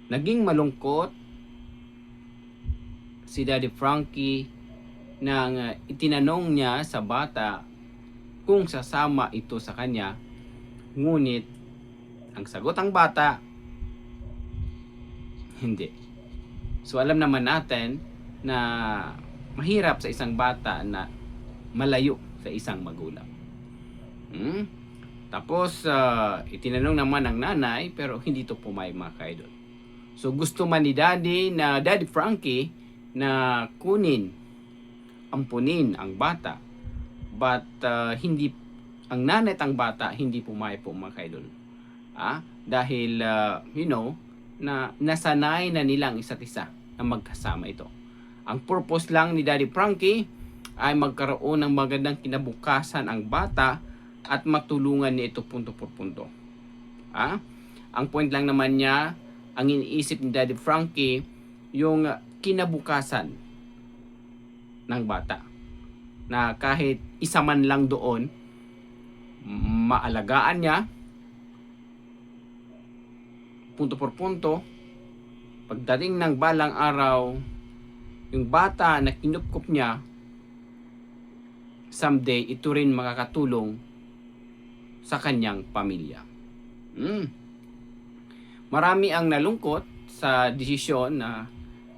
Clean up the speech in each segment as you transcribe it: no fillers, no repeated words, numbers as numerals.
naging malungkot si Daddy Frankie nang itinanong niya sa bata kung sasama ito sa kanya, ngunit ang sagot ng bata, hindi. So alam naman natin na mahirap sa isang bata na malayo sa isang magulang. Tapos itinanong naman ng nanay pero hindi to pumayag, mga kaidol. So gusto man ni Daddy Frankie na ampunin ang bata, but hindi, ang nanay at ang bata hindi pumayag po, mga kaidol. Dahil na nasanay na nilang isa't isa na magkasama ito. Ang purpose lang ni Daddy Frankie ay magkaroon ng magandang kinabukasan ang bata at matulungan niya ito punto por punto. Ang point lang naman niya, ang iniisip ni Daddy Frankie, yung kinabukasan ng bata. Na kahit isa man lang doon, maalagaan niya, punto por punto, pagdating ng balang araw, yung bata na kinupkup niya, someday ito rin makakatulong sa kanyang pamilya. Marami ang nalungkot sa desisyon na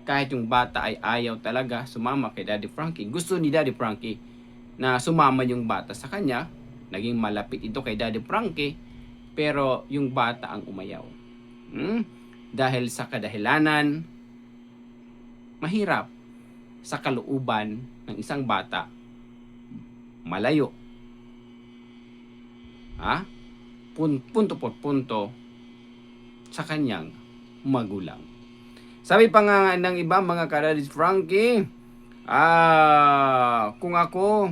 kahit yung bata ay ayaw talaga sumama kay Daddy Frankie. Gusto ni Daddy Frankie na sumama yung bata sa kanya. Naging malapit ito kay Daddy Frankie, pero yung bata ang umayaw. Dahil sa kadahilanan, mahirap sa kalooban ng isang bata malayo. Punto por punto sa kanyang magulang. Sabi pa nga ng iba, mga ka-Daddy Frankie, kung ako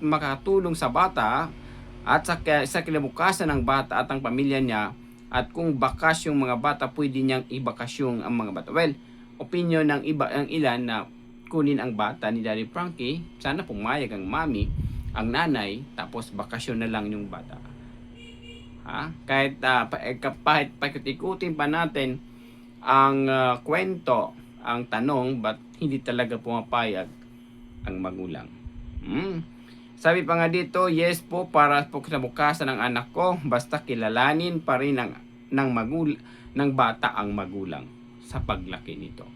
makatulong sa bata at sa kinabukasan ng bata at ang pamilya niya, at kung bakas yung mga bata, pwede niyang ibakasyon ang mga bata. Well, opinion ng ilan na kunin ang bata ni Daddy Frankie, sana pumayag ang mami, ang nanay, tapos bakasyon na lang yung bata. Kahit paikot-ikutin pa natin ang kwento, ang tanong, ba't hindi talaga pumapayag ang magulang? Sabi pa nga dito, yes po, para po sa bukasan ng anak ko, basta kilalanin pa rin ng bata ang magulang sa paglaki nito.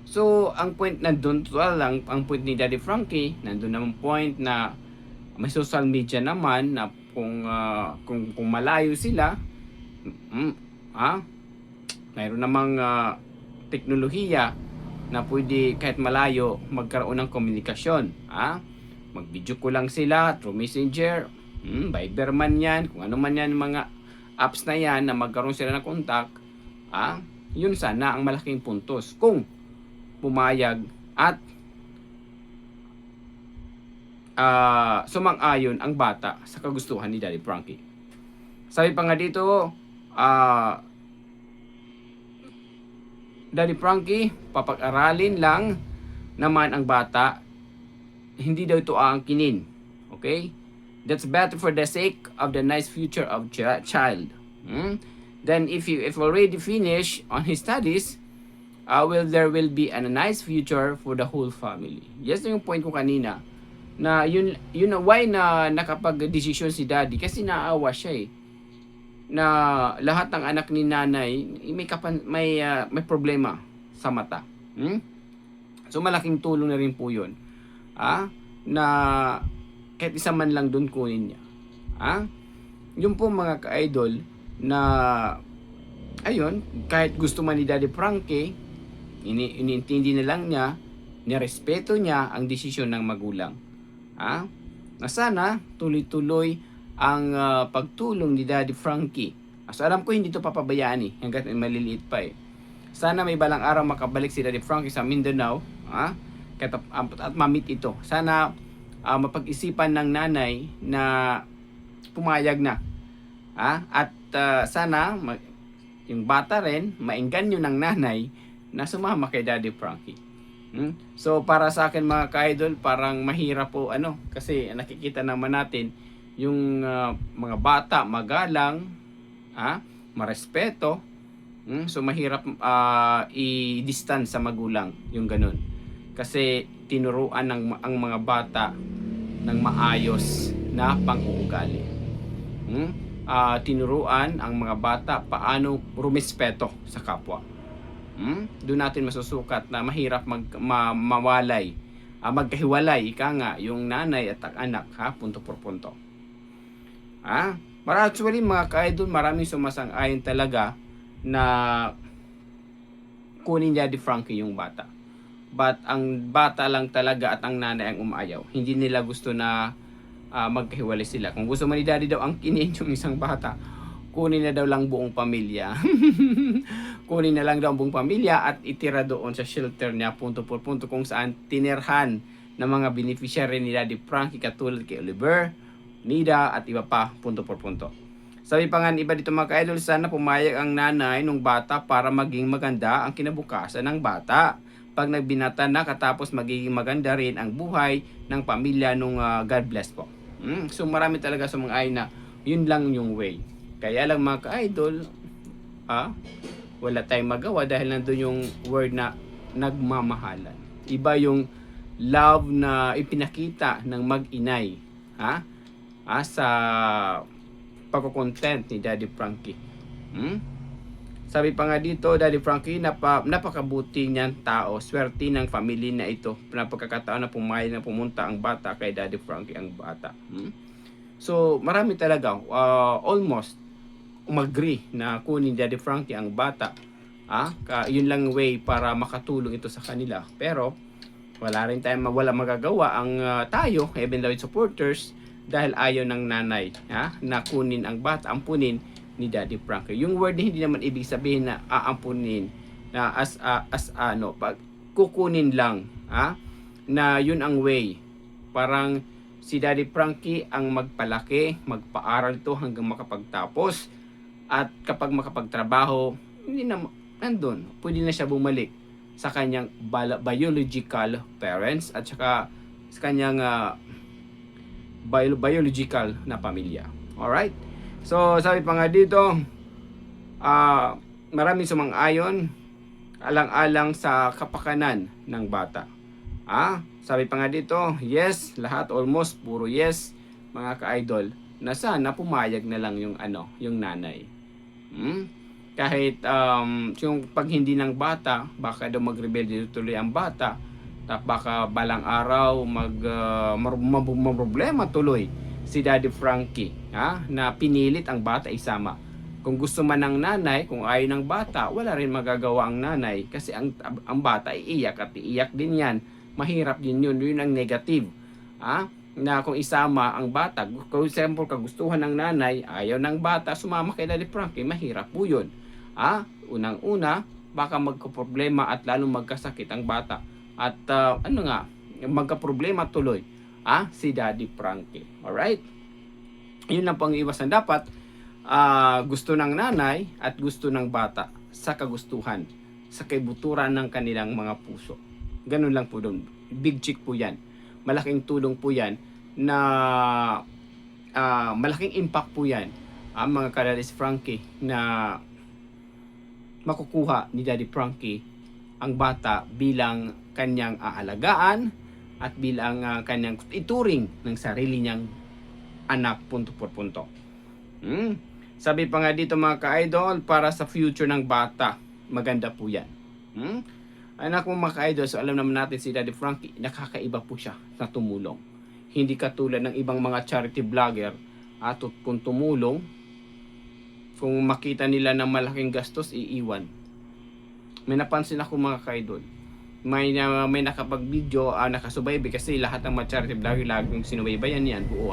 So, ang point nandun, lang, ang point ni Daddy Frankie, nandun naman point na may social media naman na kung malayo sila, mayroon namang teknolohiya na pwede kahit malayo magkaroon ng komunikasyon. Mag-video ko lang sila through Messenger, Viber man yan, kung ano man yan, mga apps na yan na magkaroon sila ng contact. Yun sana ang malaking puntos kung pumayag at sumang-ayon ang bata sa kagustuhan ni Daddy Frankie. Sabi pa nga dito, Daddy Frankie, papag-aralin lang naman ang bata, hindi daw ito aangkinin. Okay? That's better for the sake of the nice future of child. Then if already finish on his studies, there will be a nice future for the whole family. Yes, yung point ko kanina, na yun why na nakapag-desisyon si Daddy, kasi naawa siya na lahat ng anak ni nanay may problema sa mata. So malaking tulong na rin po yun, na kahit isa man lang doon kunin niya. Yun po, mga ka-idol, na ayun, kahit gusto man ni Daddy Frankie, iniintindi na lang niya, nirespeto niya ang desisyon ng magulang. Na sana tuloy-tuloy ang pagtulong ni Daddy Frankie. So alam ko hindi to papabayaan hanggat maliliit pa Sana may balang araw makabalik si Daddy Frankie sa Mindanao, at mamit ito. Sana mapag-isipan ng nanay na pumayag na. At sana yung bata rin maengganyo ng nanay na sumama kay Daddy Frankie. So para sa akin, mga ka-idol, parang mahirap po kasi nakikita naman natin yung mga bata magalang, marespeto. So mahirap i-distance sa magulang yung ganun. Kasi tinuruan ang mga bata ng maayos na pang-uugali. Tinuruan ang mga bata paano rumispeto sa kapwa. Doon natin masusukat na mahirap mawalay, magkahiwalay, ika nga, yung nanay at ang anak, punto por punto. Actually, mga ka-idol, maraming sumasang-ayon talaga na kunin Daddy Frankie yung bata. But ang bata lang talaga at ang nanay ang umayaw. Hindi nila gusto na magkahiwalay sila. Kung gusto man ni Daddy daw ang kinin yung isang bata, kunin na daw lang buong pamilya. Kunin na lang daw ang buong pamilya at itira doon sa shelter niya, punto por punto, kung saan tinirhan ng mga beneficiary ni Daddy Frankie katulad kay Oliver, Nida at iba pa, punto por punto. Sabi pa nga iba dito mga ka-idol, sana pumayag ang nanay ng bata para maging maganda ang kinabukasan ng bata. Pag nagbinata na, katapos magiging maganda rin ang buhay ng pamilya nung God bless po. So marami talaga sa mga ay na yun lang yung way. Kaya lang mga ka-idol, wala tayong magawa dahil nandun yung word na nagmamahalan. Iba yung love na ipinakita ng mag-inay sa pagko-content ni Daddy Frankie. Sabi pa nga dito, Daddy Frankie, napakabuti niyan tao, swerte ng family na ito, napagkakataon na pumayag na pumunta ang bata kay Daddy Frankie ang bata. So marami talaga almost umagree na kunin Daddy Frankie ang bata. Yun lang way para makatulong ito sa kanila. Pero wala rin tayong magagawa ang tayo, even though supporters, dahil ayaw ng nanay na kunin ang bata, ampunin ni Daddy Frankie. Yung word hindi naman ibig sabihin na aampunin na pag kukunin lang, na yun ang way. Parang si Daddy Frankie ang magpalaki, magpaaral to hanggang makapagtapos, at kapag makapagtrabaho, hindi na nandun, pwede na siya bumalik sa kanyang biological parents at saka sa kanyang biological na pamilya. Alright? So, sabi pa nga dito, maraming sumang-ayon alang-alang sa kapakanan ng bata. Sabi pa nga dito, yes, lahat almost puro yes, mga ka-idol, na sana pumayag na lang yung yung nanay. Kahit yung pag hindi ng bata, baka daw mag-rebelde tuloy ang bata, baka balang araw problema tuloy si Daddy Frankie, na pinilit ang bata isama. Kung gusto man ng nanay, kung ayaw ng bata, wala rin magagawa ang nanay kasi ang bata iiyak at iiyak din yan. Mahirap din yun ang negative. Na kung isama ang bata, for example, kagustuhan ng nanay, ayaw ng bata, sumama kay Daddy Frankie, mahirap po yun. Unang-una, baka magkaproblema at lalong magkasakit ang bata. At magkaproblema tuloy si Daddy Frankie. Alright? Yun lang pang iwasan. Dapat gusto ng nanay at gusto ng bata sa kagustuhan, sa kaibuturan ng kanilang mga puso. Ganun lang po doon. Big chick po yan. Malaking tulong po yan na malaking impact po yan mga ka-Daddy Frankie na makukuha ni Daddy Frankie ang bata bilang kanyang aalagaan at bilang kanyang ituring ng sarili niyang anak, punto por punto. Sabi pa nga dito mga ka-idol, para sa future ng bata, maganda po yan. Anak mo mga ka-idol, so alam naman natin si Daddy Frankie, nakakaiba po siya na tumulong. Hindi katulad ng ibang mga charity vlogger at kung tumulong, kung makita nila ng malaking gastos, iiwan. May napansin ako mga ka-idol, may nakapag-video, nakasubaybay kasi lahat ng mga charity vlogger laging sinubaybayan yan, buo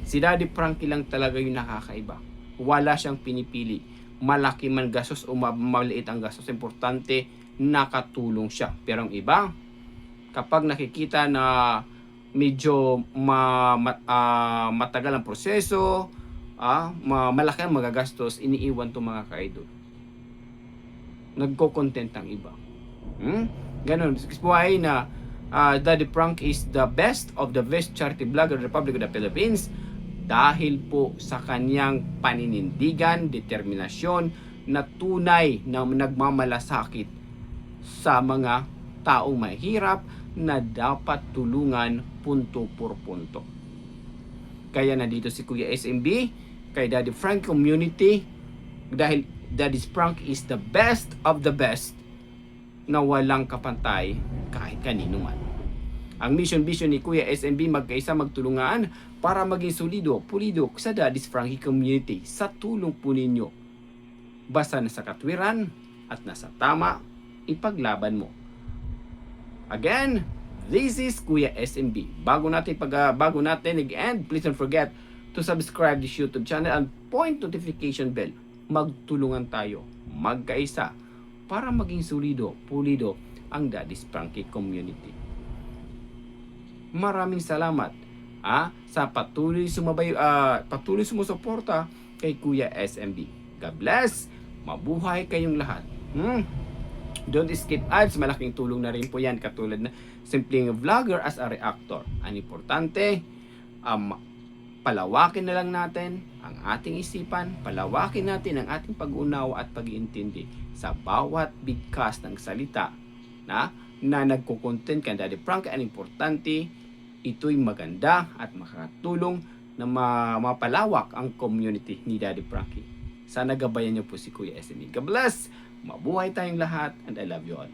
Si Daddy Frankie lang talaga yung nakakaiba. Wala siyang pinipili. Malaki man gastos o maliit ang gastos, importante nakatulong siya. Pero ang iba, kapag nakikita na medyo matagal ang proseso, malaki ang magagastos, iniiwan to mga ka-idol. Nagko-content ang iba. Ganun. Why na Daddy Frankie is the best of the best charity vlogger in the Republic of the Philippines. dahil po sa kanyang paninindigan, determinasyon na tunay na nagmamalasakit sa mga taong mahirap na dapat tulungan punto por punto. Kaya nandito si Kuya SMB kay Daddy Frank community dahil Daddy Frank is the best of the best na walang kapantay kahit kanino man. Ang mission vision ni Kuya SMB magkaisa magtulungan para maging solido, pulido sa Daddy's Frankie community sa tulong po ninyo. Basta nasa katwiran at nasa tama, ipaglaban mo. Again, this is Kuya SMB. Bago natin nag-end, please don't forget to subscribe this YouTube channel and point notification bell. Magtulungan tayo, magkaisa para maging solido, pulido ang Daddy's Frankie community. Maraming salamat sa patuloy sumusuporta kay Kuya SMB. God bless. Mabuhay kayong lahat. Don't skip ads. Malaking tulong na rin po yan. Katulad na simpleng vlogger as a reactor. Ang importante, palawakin na lang natin ang ating isipan. Palawakin natin ang ating pag-unawa at pag-iintindi sa bawat bigkas ng salita na nagko-content kay Daddy Frank. Ang importante, ito'y maganda at makakatulong na mapalawak ang community ni Daddy Frankie. Sana gabayan niyo po si Kuya SMB. God bless! Mabuhay tayong lahat and I love you all.